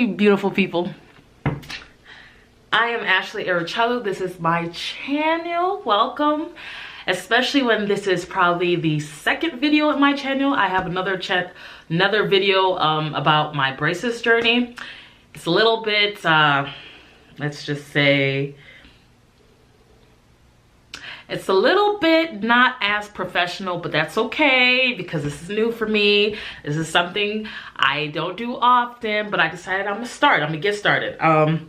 Hey, beautiful people. I am Ashley Arichello. This is my channel. Welcome. Especially when this is probably the second video in my channel. I have another video about my braces journey. It's a little bit, let's just say, it's a little bit not as professional, but that's okay because this is new for me. This is something I don't do often, but I decided I'm gonna get started. I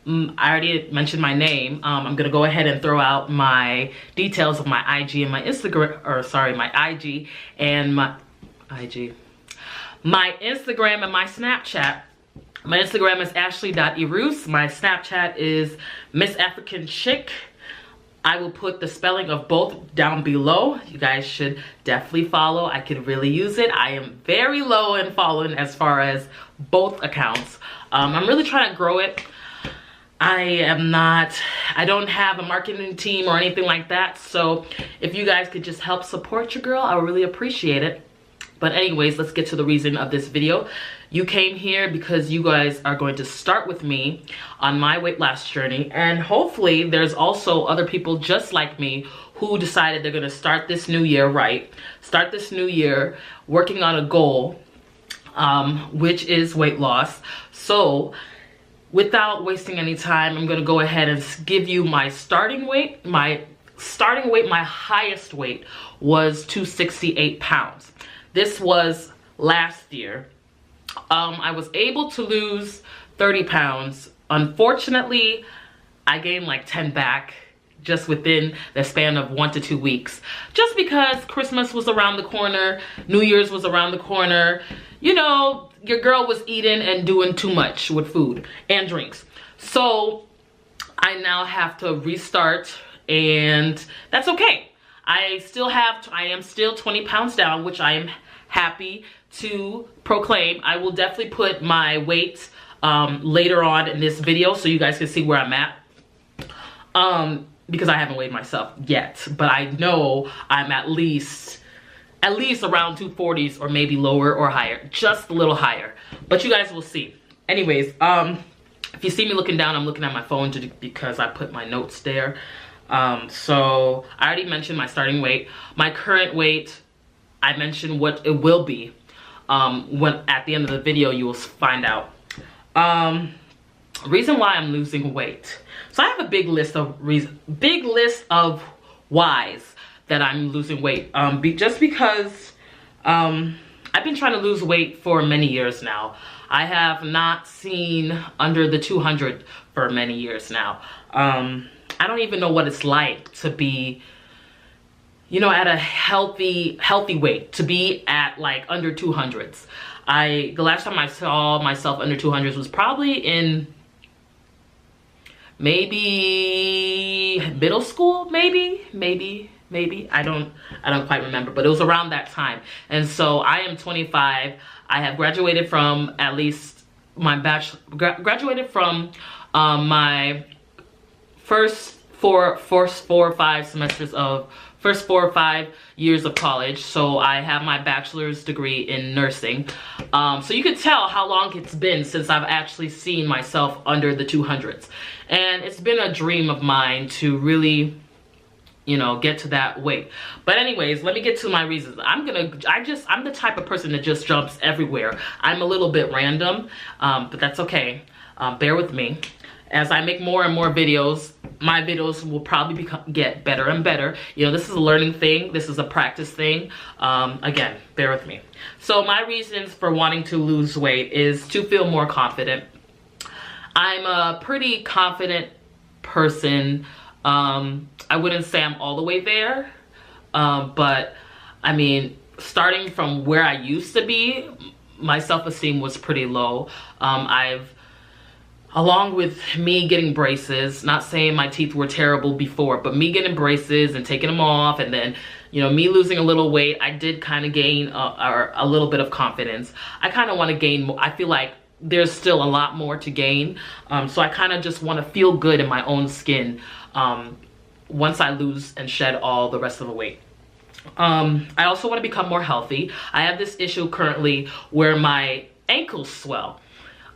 already mentioned my name. I'm gonna go ahead and throw out my details of my IG and my Instagram, or sorry, my IG and my Instagram and my Snapchat. My Instagram is ashley.eroos. My Snapchat is missafricanchic. I will put the spelling of both down below. You guys should definitely follow. I could really use it. I am very low in following as far as both accounts. I'm really trying to grow it. I don't have a marketing team or anything like that. So if you guys could just help support your girl, I would really appreciate it. But anyways, let's get to the reason of this video. You came here because you guys are going to start with me on my weight loss journey. And hopefully there's also other people just like me who decided they're gonna start this new year right. Start this new year working on a goal, which is weight loss. So without wasting any time, I'm gonna go ahead and give you my starting weight. My highest weight was 268 pounds. This was last year. I was able to lose 30 pounds. Unfortunately, I gained like 10 back just within the span of 1 to 2 weeks. Just because Christmas was around the corner, New Year's was around the corner. You know, your girl was eating and doing too much with food and drinks. So I now have to restart, and that's okay. I am still 20 pounds down, which I am happy to proclaim. I will definitely put my weight later on in this video so you guys can see where I'm at. Because I haven't weighed myself yet, but I know I'm at least around 240s or maybe lower or higher, just a little higher. But you guys will see. Anyways, if you see me looking down, I'm looking at my phone because I put my notes there. So I already mentioned my starting weight. My current weight, I mentioned what it will be. When at the end of the video, you will find out. Reason why I'm losing weight. So I have a big list of whys that I'm losing weight. Just because I've been trying to lose weight for many years now. I have not seen under the 200 for many years now. I don't even know what it's like to be, you know, at a healthy weight, to be at like under 200s. The last time I saw myself under 200s was probably in maybe middle school, maybe. I don't quite remember, but it was around that time. And so I am 25. I have graduated from at least my graduated from my first four or five years of college. So I have my bachelor's degree in nursing. So you can tell how long it's been since I've actually seen myself under the 200s. And it's been a dream of mine to really, you know, get to that weight. But anyways, let me get to my reasons. I'm the type of person that just jumps everywhere. I'm a little bit random, but that's okay. Bear with me. As I make more and more videos, my videos will probably get better and better. You know, this is a learning thing. This is a practice thing. Again, bear with me. So my reasons for wanting to lose weight is to feel more confident. I'm a pretty confident person. I wouldn't say I'm all the way there. But I mean, starting from where I used to be, my self-esteem was pretty low. Along with me getting braces, not saying my teeth were terrible before, but me getting braces and taking them off, and then, you know, me losing a little weight, I did kind of gain a little bit of confidence. I kind of want to gain more. I feel like there's still a lot more to gain. So I kind of just want to feel good in my own skin once I lose and shed all the rest of the weight. I also want to become more healthy. I have this issue currently where my ankles swell.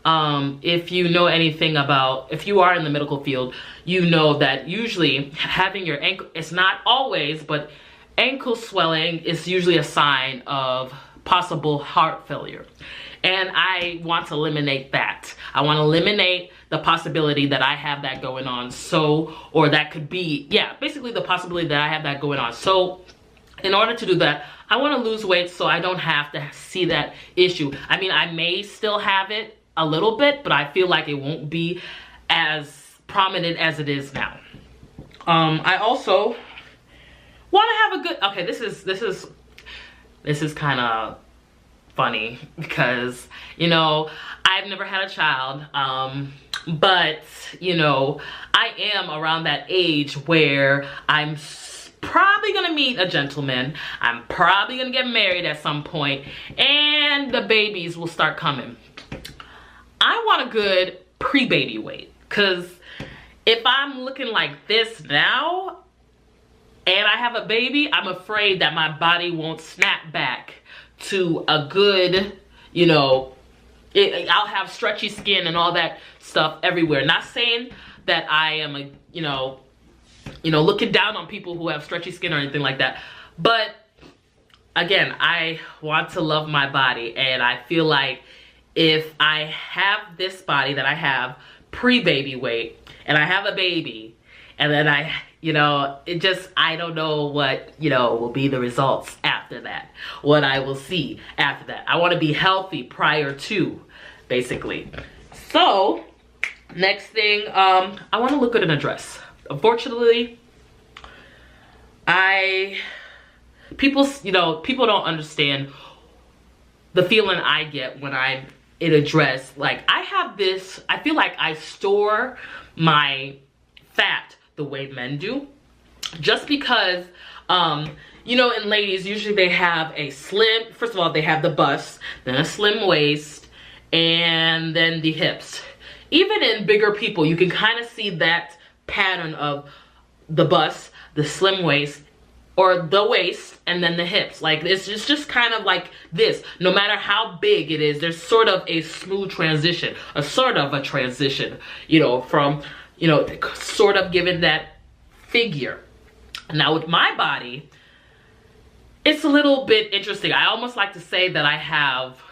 If you know anything about, if you are in the medical field, you know that usually having your ankle, it's not always, but ankle swelling is usually a sign of possible heart failure. And I want to eliminate that. I want to eliminate the possibility that I have that going on. So, or that could be, yeah, basically the possibility that I have that going on. So in order to do that, I want to lose weight so I don't have to see that issue. I mean, I may still have it a little bit, but I feel like it won't be as prominent as it is now. I also want to have a good, okay, this is kind of funny because, you know, I've never had a child, but, you know, I am around that age where I'm probably gonna meet a gentleman. I'm probably gonna get married at some point, and the babies will start coming. I want a good pre-baby weight, because if I'm looking like this now and I have a baby, I'm afraid that my body won't snap back to a good, you know, I'll have stretchy skin and all that stuff everywhere. Not saying that I am a, you know, looking down on people who have stretchy skin or anything like that. But again, I want to love my body, and I feel like if I have this body that I have pre-baby weight and I have a baby, and then I, you know, it just, I don't know what, you know, will be the results after that, what I will see after that. I want to be healthy prior to, basically. So next thing, I want to look good in a dress. Unfortunately, people don't understand the feeling I get when I'm in a dress. Like, I have this, I feel like I store my fat the way men do, just because, you know, in ladies, usually they have a slim, first of all, they have the bust, then a slim waist, and then the hips. Even in bigger people, you can kind of see that pattern of the bust, the slim waist, or the waist, and then the hips. Like, it's just kind of like this. No matter how big it is, there's sort of a smooth transition, a sort of a transition, you know, from, you know, sort of given that figure. Now with my body, it's a little bit interesting. I almost like to say that I have,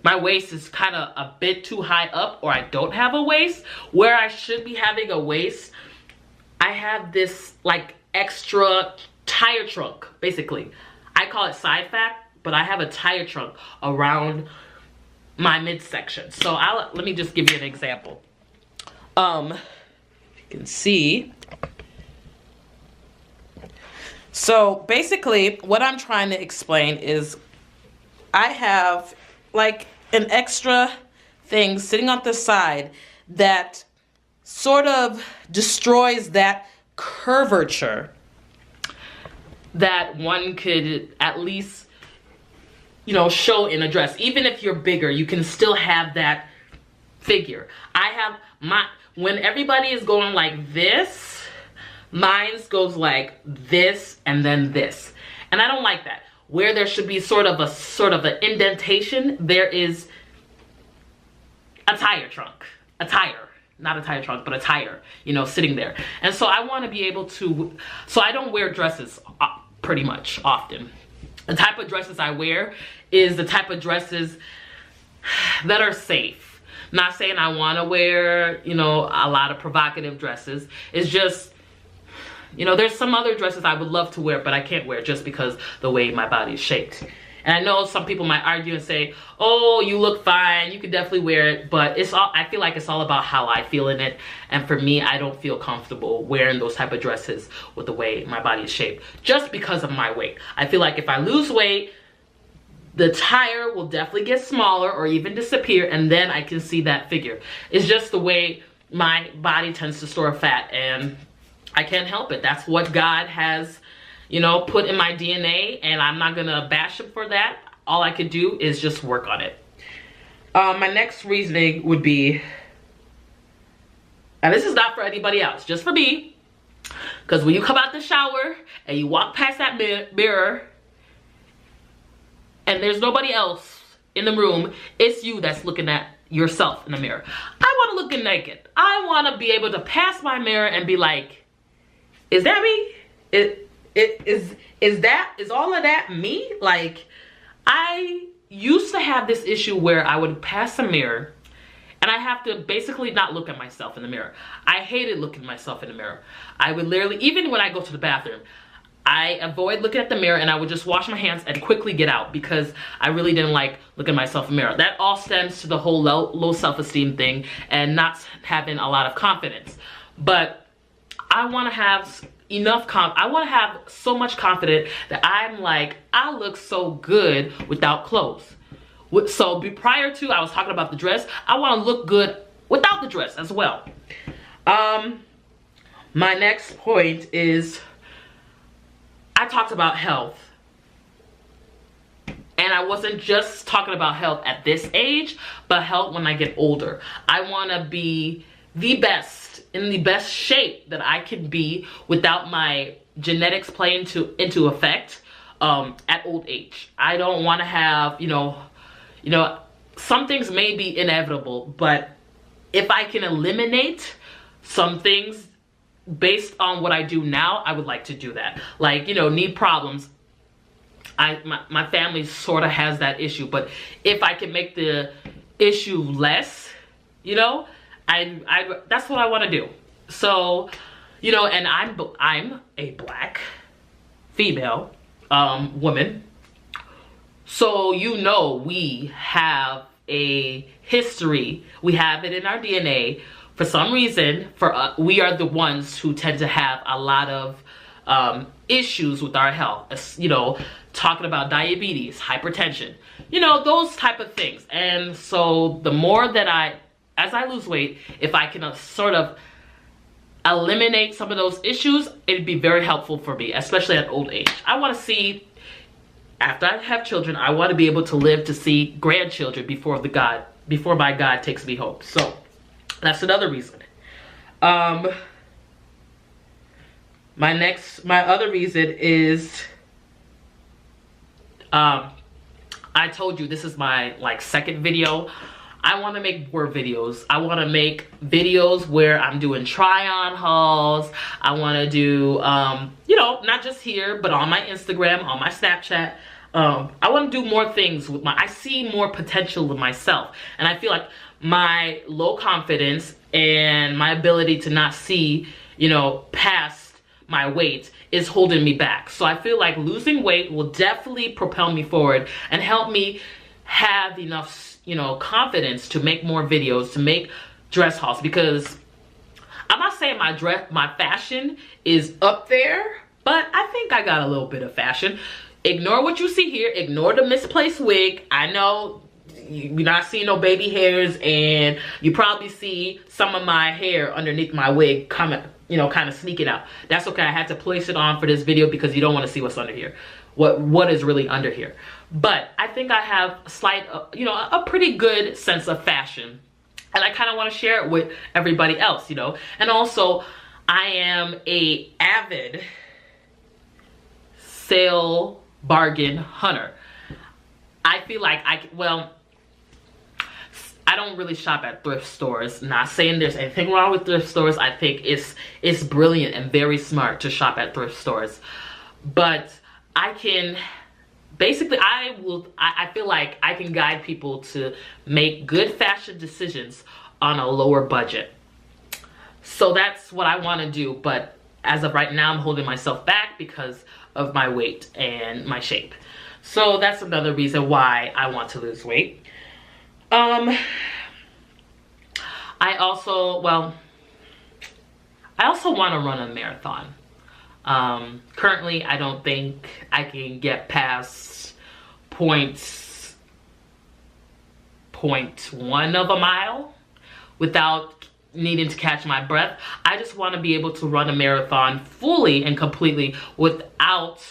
my waist is kind of a bit too high up, or I don't have a waist. Where I should be having a waist, I have this like extra tire trunk, basically. I call it side fat, but I have a tire trunk around my midsection. So let me just give you an example. You can see. So basically what I'm trying to explain is I have like an extra thing sitting on the side that sort of destroys that curvature that one could at least, you know, show in a dress. Even if you're bigger, you can still have that figure. I have my, when everybody is going like this, mine goes like this and then this. And I don't like that. Where there should be sort of an indentation, there is a tire trunk. A tire. Not a tire trunk, but a tire, you know, sitting there. And so I want to be able to, so I don't wear dresses pretty much often. The type of dresses I wear is the type of dresses that are safe. Not saying I want to wear, you know, a lot of provocative dresses. It's just, you know, there's some other dresses I would love to wear, but I can't wear just because the way my body is shaped. And I know some people might argue and say, oh, you look fine, you could definitely wear it, but it's all, I feel like it's all about how I feel in it. And for me, I don't feel comfortable wearing those type of dresses with the way my body is shaped, just because of my weight. I feel like if I lose weight, the tire will definitely get smaller or even disappear, and then I can see that figure. It's just the way my body tends to store fat, and I can't help it. That's what God has, you know, put in my DNA, and I'm not gonna bash him for that. All I could do is just work on it. My next reasoning would be, and this is not for anybody else, just for me, because when you come out the shower and you walk past that mirror and there's nobody else in the room, it's you that's looking at yourself in the mirror. I want to look good naked. I want to be able to pass my mirror and be like, is that me? Is all of that me? Like, I used to have this issue where I would pass a mirror and I have to basically not look at myself in the mirror. I hated looking at myself in the mirror. I would literally, even when I go to the bathroom, I avoid looking at the mirror and I would just wash my hands and quickly get out because I really didn't like looking at myself in the mirror. That all stems to the whole low self-esteem thing and not having a lot of confidence. But I want to have I want to have so much confidence that I'm like, I look so good without clothes. So prior to, I was talking about the dress, I want to look good without the dress as well. My next point is, I talked about health. And I wasn't just talking about health at this age, but health when I get older. I want to be the best, in the best shape that I can be without my genetics playing into effect at old age. I don't want to have, you know, some things may be inevitable, but if I can eliminate some things based on what I do now, I would like to do that. Like, you know, knee problems. My family sort of has that issue, but if I can make the issue less, you know, that's what I want to do. So, you know, and I'm a black female woman. So, you know, we have a history. We have it in our DNA. For some reason, we are the ones who tend to have a lot of issues with our health. You know, talking about diabetes, hypertension, you know, those type of things. And so the more that as I lose weight, if I can sort of eliminate some of those issues, it'd be very helpful for me, especially at old age. I want to see, after I have children, I want to be able to live to see grandchildren before my God takes me home. So that's another reason. My other reason is, I told you this is my second video. I want to make more videos. I want to make videos where I'm doing try-on hauls. I want to do, you know, not just here, but on my Instagram, on my Snapchat. I want to do more things with I see more potential with myself. And I feel like my low confidence and my ability to not see, you know, past my weight is holding me back. So I feel like losing weight will definitely propel me forward and help me have enough, you know, confidence to make more videos, to make dress hauls, because I'm not saying my fashion is up there, but I think I got a little bit of fashion. Ignore what you see here. Ignore the misplaced wig. I know you're not seeing no baby hairs, and you probably see some of my hair underneath my wig coming, you know, kind of sneaking out. That's okay. I had to place it on for this video because you don't want to see what's under here. What is really under here. But I think I have a slight, you know, a pretty good sense of fashion. And I kind of want to share it with everybody else, you know. And also, I am a avid sale bargain hunter. I feel like I don't really shop at thrift stores. Not saying there's anything wrong with thrift stores. I think it's brilliant and very smart to shop at thrift stores. But I can basically, I feel like I can guide people to make good fashion decisions on a lower budget. So that's what I want to do. But as of right now, I'm holding myself back because of my weight and my shape. So that's another reason why I want to lose weight. I also want to run a marathon. Currently, I don't think I can get past 0.1 of a mile without needing to catch my breath. I just want to be able to run a marathon fully and completely without,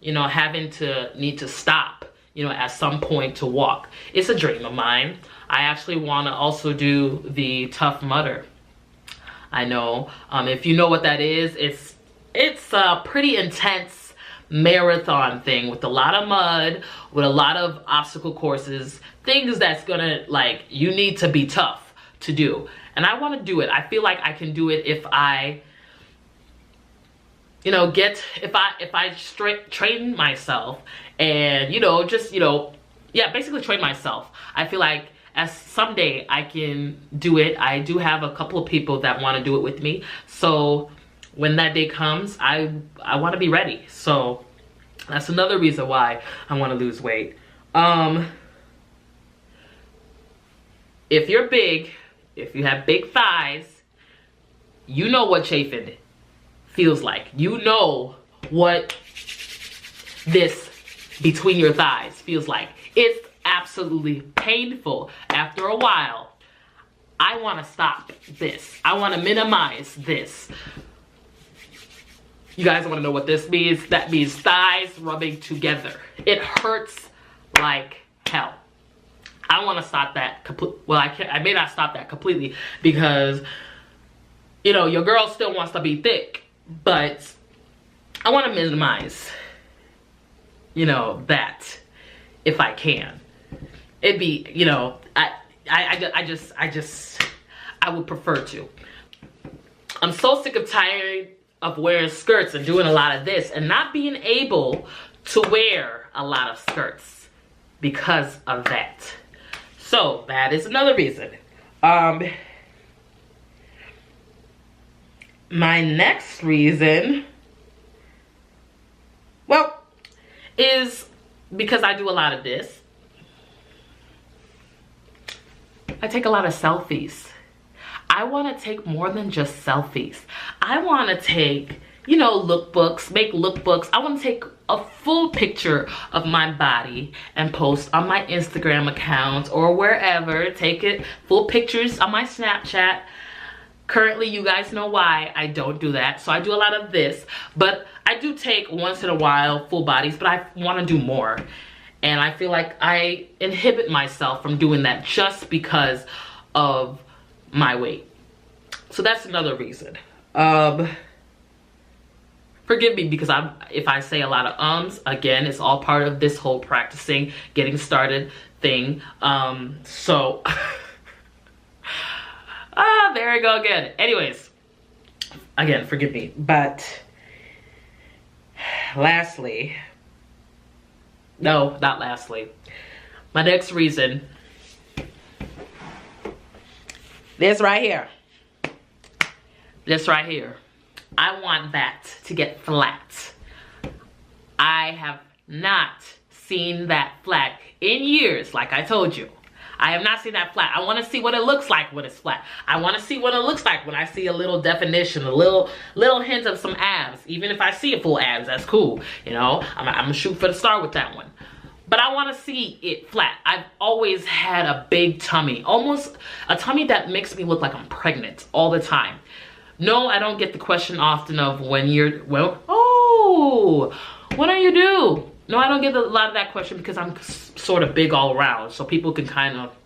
you know, having to need to stop, you know, at some point to walk. It's a dream of mine. I actually want to also do the Tough Mudder. I know, if you know what that is, it's a pretty intense marathon thing with a lot of mud, with a lot of obstacle courses, things that's gonna, like, you need to be tough to do. And I want to do it. I feel like I can do it if I, you know, if I train myself and, you know, just, you know, yeah, basically train myself. I feel like as someday I can do it. I do have a couple of people that want to do it with me. So when that day comes, I want to be ready. So that's another reason why I want to lose weight. If you're big, if you have big thighs, you know what chafing feels like. You know what this between your thighs feels like. It's absolutely painful. After a while, I want to stop this. I want to minimize this. You guys want to know what this means? That means thighs rubbing together. It hurts like hell. I want to stop that. Well, I may not stop that completely because, you know, your girl still wants to be thick, but I want to minimize, you know, that if I can. It'd be, you know, I would prefer to. I'm so sick of tired of wearing skirts and doing a lot of this and not being able to wear a lot of skirts because of that. So that is another reason. My next reason, well, is because I do a lot of this. I take a lot of selfies. I want to take more than just selfies. I want to take, you know, lookbooks, make lookbooks. I want to take a full picture of my body and post on my Instagram account or wherever. Take it, full pictures on my Snapchat. Currently, you guys know why I don't do that. So I do a lot of this, but I do take once in a while full bodies, but I want to do more. And I feel like I inhibit myself from doing that just because of my weight. So that's another reason. Forgive me because if I say a lot of ums, again, it's all part of this whole practicing, getting started thing. So, there I go again. Anyways, again, forgive me. But lastly, no, not lastly. My next reason, this right here. This right here. I want that to get flat. I have not seen that flat in years, like I told you. I have not seen that flat. I want to see what it looks like when it's flat. I want to see what it looks like when I see a little definition, a little hint of some abs. Even if I see a full abs, that's cool. You know, I'm gonna shoot for the star with that one. But I want to see it flat. I've always had a big tummy, almost a tummy that makes me look like I'm pregnant all the time. No, I don't get the question often of when you're, well, oh, what do you do? No, I don't get a lot of that question because I'm sort of big all around. So people can kind of,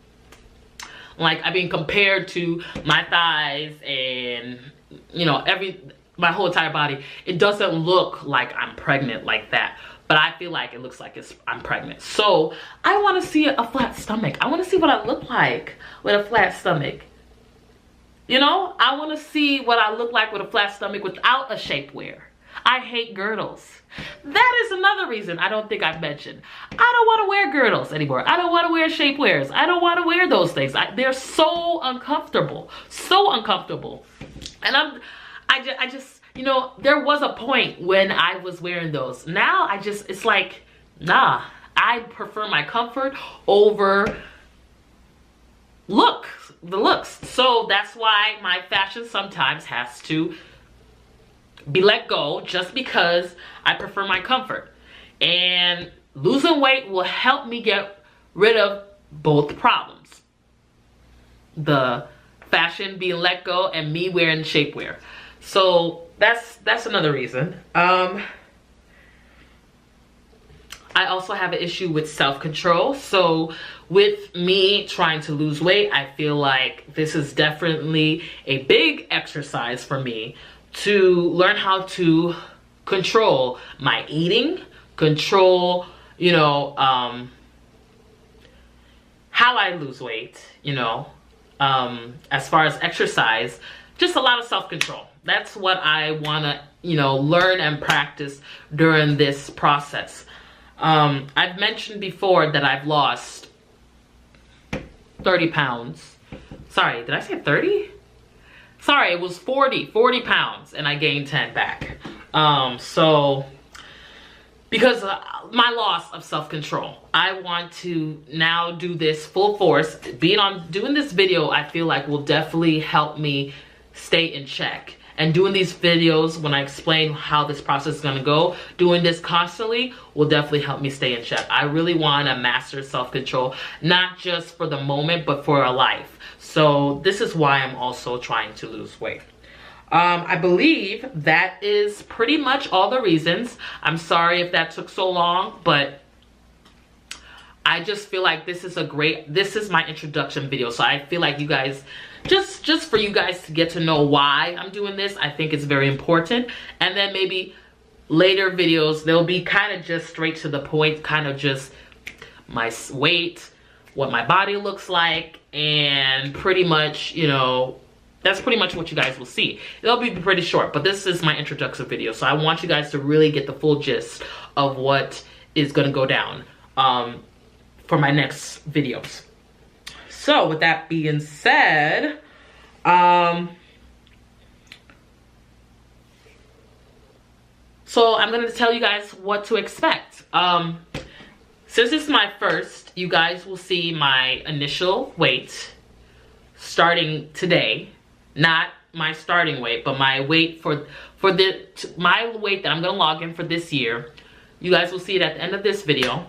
like, I mean, compared to my thighs and, you know, my whole entire body, it doesn't look like I'm pregnant like that. But I feel like it looks like I'm pregnant. So I want to see a flat stomach. I want to see what I look like with a flat stomach. You know, I want to see what I look like with a flat stomach without a shapewear. I hate girdles. That is another reason I don't think I've mentioned. I don't want to wear girdles anymore. I don't want to wear shapewears. I don't want to wear those things. They're so uncomfortable. So uncomfortable. And I just, you know, there was a point when I was wearing those. Now it's like, nah. I prefer my comfort over the looks. So that's why my fashion sometimes has to be let go, just because I prefer my comfort. And losing weight will help me get rid of both problems. The fashion being let go and me wearing shapewear. So that's another reason. I also have an issue with self-control. So with me trying to lose weight, I feel like this is definitely a big exercise for me to learn how to control my eating, control, you know, how I lose weight, you know, as far as exercise, just a lot of self-control. That's what I want to, you know, learn and practice during this process. I've mentioned before that I've lost 30 pounds. Sorry, did I say 30? Sorry, it was 40 pounds, and I gained 10 back. So because my loss of self-control, I want to now do this full force. Doing this video, I feel like will definitely help me stay in check. And doing these videos, when I explain how this process is gonna go, doing this constantly will definitely help me stay in check. I really wanna master self-control, not just for the moment, but for a life. So this is why I'm also trying to lose weight. I believe that is pretty much all the reasons. I'm sorry if that took so long, but I just feel like this is my introduction video. So I feel like you guys, just for you guys to get to know why I'm doing this, I think it's very important. And then maybe later videos, they'll be kind of just straight to the point, kind of just my weight, what my body looks like, and pretty much, you know, that's pretty much what you guys will see. It'll be pretty short, but this is my introduction video. So I want you guys to really get the full gist of what is gonna go down for my next videos. So with that being said, so I'm gonna tell you guys what to expect. Since this is my first, you guys will see my initial weight starting today. Not my starting weight, but my weight my weight that I'm gonna log in for this year. You guys will see it at the end of this video.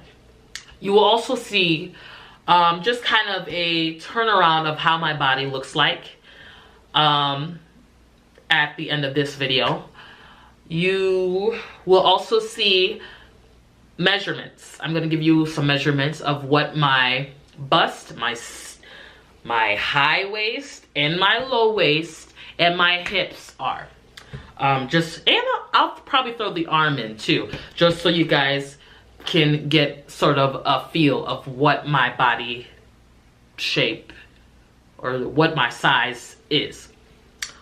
You will also see just kind of a turnaround of how my body looks like at the end of this video. You will also see measurements. I'm gonna give you some measurements of what my bust, my high waist and my low waist and my hips are. And I'll probably throw the arm in too, just so you guys can get sort of a feel of what my body shape or what my size is.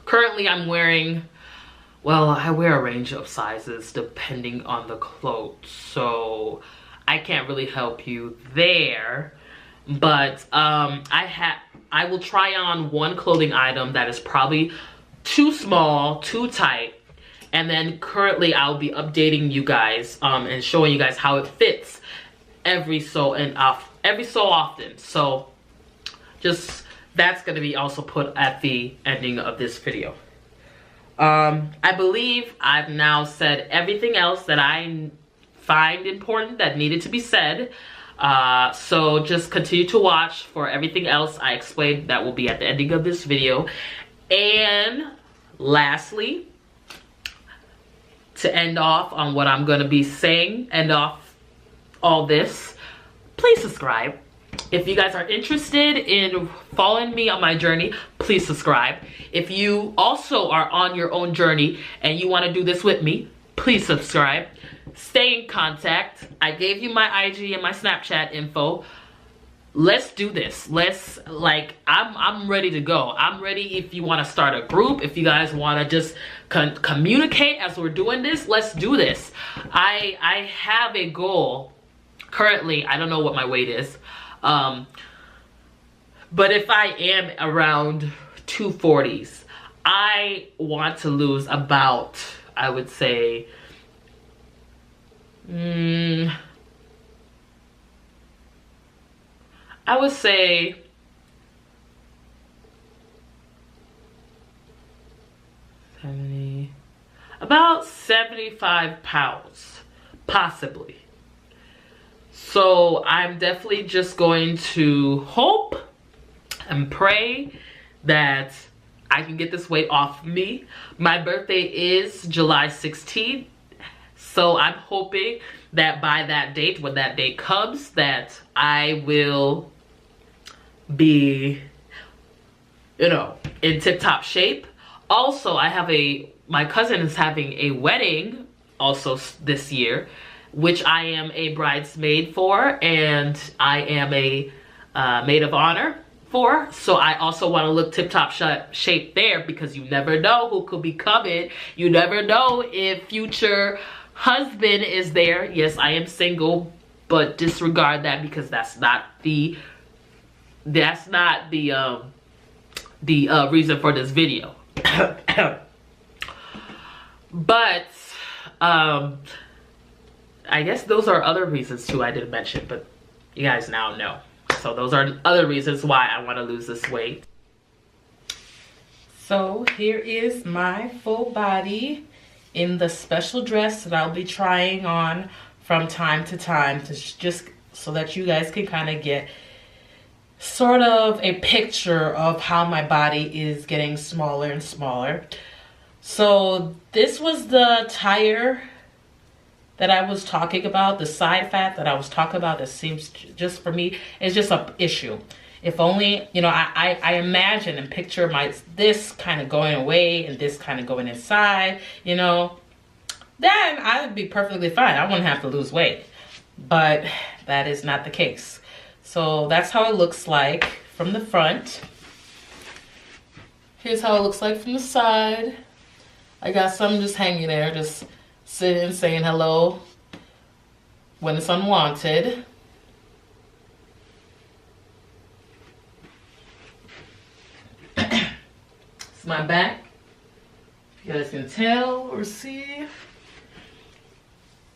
Currently I'm wearing, well, I wear a range of sizes depending on the clothes, so I can't really help you there. But I will try on one clothing item that is probably too small, too tight, and then currently I'll be updating you guys and showing you guys how it fits every so often. So just that's gonna be also put at the ending of this video. I believe I've now said everything else that I find important that needed to be said. So just continue to watch for everything else I explained that will be at the ending of this video. And lastly, to end off on what I'm going to be saying, end off all this, please subscribe. If you guys are interested in following me on my journey, please subscribe. If you also are on your own journey and you want to do this with me, please subscribe. Stay in contact. I gave you my IG and my Snapchat info. Let's do this. I'm ready to go. I'm ready if you want to start a group, if you guys want to just communicate as we're doing this, let's do this. I have a goal. Currently, I don't know what my weight is. But if I am around 240s, I want to lose about, I would say, I would say about 75 pounds, possibly. So I'm definitely just going to hope and pray that I can get this weight off me. My birthday is July 16th. So I'm hoping that by that date, when that date comes, that I will be, you know, in tip-top shape. Also, my cousin is having a wedding also this year, which I am a bridesmaid for, and I am a maid of honor for. So I also want to look tip-top shape there, because you never know who could be coming. You never know if future husband is there. Yes, I am single, but disregard that, because that's not the reason for this video. But I guess those are other reasons too I didn't mention, but you guys now know. So those are other reasons why I want to lose this weight. So here is my full body in the special dress that I'll be trying on from time to time, to just so that you guys can kind of get sort of a picture of how my body is getting smaller and smaller. So this was the tire that I was talking about, the side fat that I was talking about. It seems, just for me, it's just an issue. If only, you know, I imagine and picture this kind of going away and this kind of going inside, you know, then I would be perfectly fine. I wouldn't have to lose weight. But that is not the case. So that's how it looks like from the front. Here's how it looks like from the side. I got some just hanging there, just sitting, saying hello when it's unwanted. It's my back. If you guys can tell or see.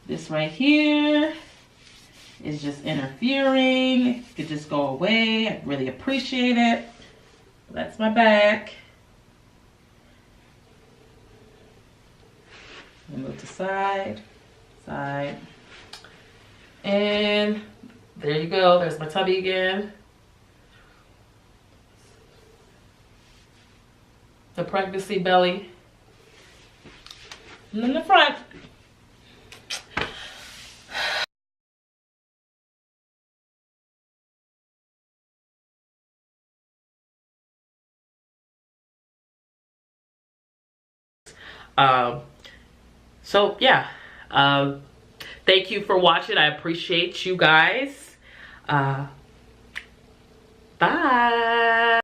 This right here is just interfering. If it could just go away, I'd really appreciate it. That's my back. Move to side, side. And there you go. There's my tummy again. The pregnancy belly. And then the front. So yeah, thank you for watching. I appreciate you guys. Bye.